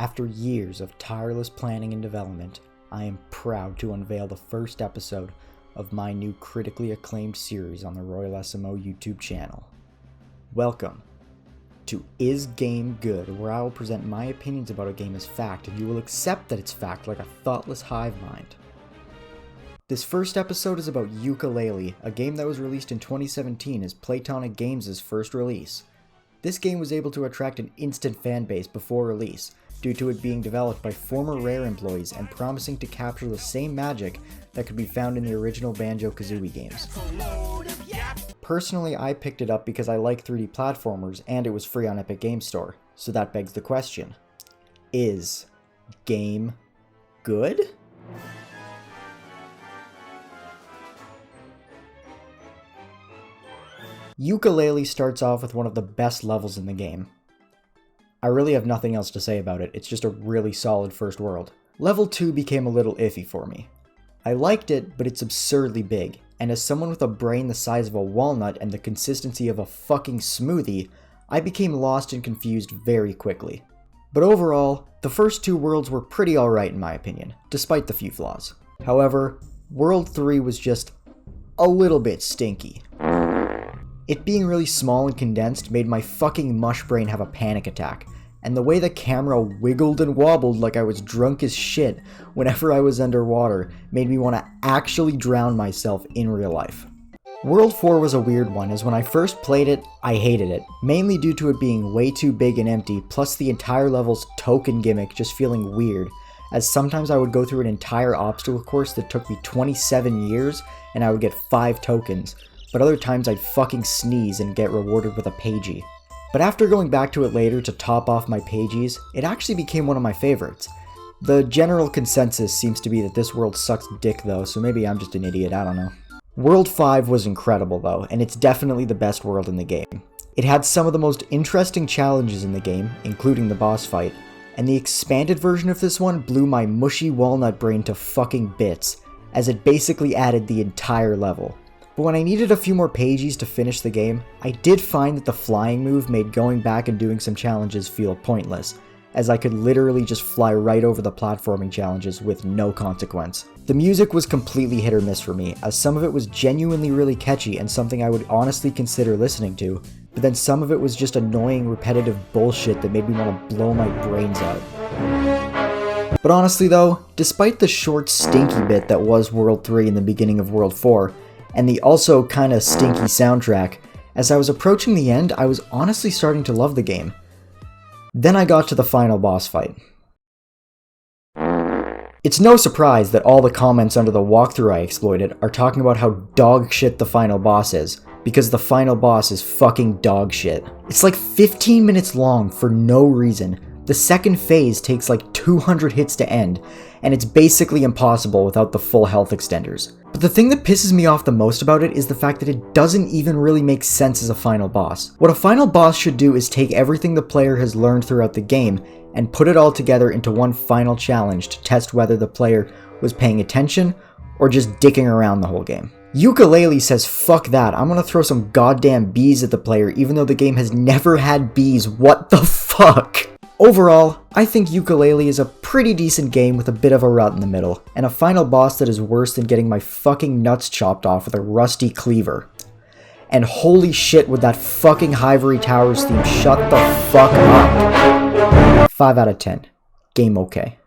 After years of tireless planning and development, I am proud to unveil the first episode of my new critically acclaimed series on the Royal SMO YouTube channel. Welcome to Is Game Good, where I will present my opinions about a game as fact, and you will accept that it's fact like a thoughtless hive mind. This first episode is about Yooka-Laylee, a game that was released in 2017 as Playtonic Games' first release. This game was able to attract an instant fanbase before release, due to it being developed by former Rare employees and promising to capture the same magic that could be found in the original Banjo-Kazooie games. Personally, I picked it up because I like 3D platformers and it was free on Epic Games Store, so that begs the question, is game good? Yooka-Laylee starts off with one of the best levels in the game. I really have nothing else to say about it, it's just a really solid first world. Level 2 became a little iffy for me. I liked it, but it's absurdly big, and as someone with a brain the size of a walnut and the consistency of a fucking smoothie, I became lost and confused very quickly. But overall, the first two worlds were pretty alright in my opinion, despite the few flaws. However, World 3 was just a little bit stinky. It being really small and condensed made my fucking mush brain have a panic attack, and the way the camera wiggled and wobbled like I was drunk as shit whenever I was underwater made me want to actually drown myself in real life. World 4 was a weird one, as when I first played it, I hated it, mainly due to it being way too big and empty, plus the entire level's token gimmick just feeling weird, as sometimes I would go through an entire obstacle course that took me 27 years and I would get 5 tokens, but other times I'd fucking sneeze and get rewarded with a pagey. But after going back to it later to top off my pages, it actually became one of my favorites. The general consensus seems to be that this world sucks dick though, so maybe I'm just an idiot, I don't know. World 5 was incredible though, and it's definitely the best world in the game. It had some of the most interesting challenges in the game, including the boss fight, and the expanded version of this one blew my mushy walnut brain to fucking bits, as it basically added the entire level. But when I needed a few more pages to finish the game, I did find that the flying move made going back and doing some challenges feel pointless, as I could literally just fly right over the platforming challenges with no consequence. The music was completely hit or miss for me, as some of it was genuinely really catchy and something I would honestly consider listening to, but then some of it was just annoying repetitive bullshit that made me want to blow my brains out. But honestly though, despite the short stinky bit that was World 3 in the beginning of World 4, and the also kinda stinky soundtrack, as I was approaching the end, I was honestly starting to love the game. Then I got to the final boss fight. It's no surprise that all the comments under the walkthrough I exploited are talking about how dog shit the final boss is, because the final boss is fucking dog shit. It's like 15 minutes long for no reason. The second phase takes like 200 hits to end, and it's basically impossible without the full health extenders. But the thing that pisses me off the most about it is the fact that it doesn't even really make sense as a final boss. What a final boss should do is take everything the player has learned throughout the game and put it all together into one final challenge to test whether the player was paying attention or just dicking around the whole game. Yooka-Laylee says fuck that, I'm gonna throw some goddamn bees at the player even though the game has never had bees, what the fuck? Overall, I think Yooka-Laylee is a pretty decent game with a bit of a rut in the middle, and a final boss that is worse than getting my fucking nuts chopped off with a rusty cleaver. And holy shit would that fucking Ivory Towers theme shut the fuck up. 5 out of 10. Game okay.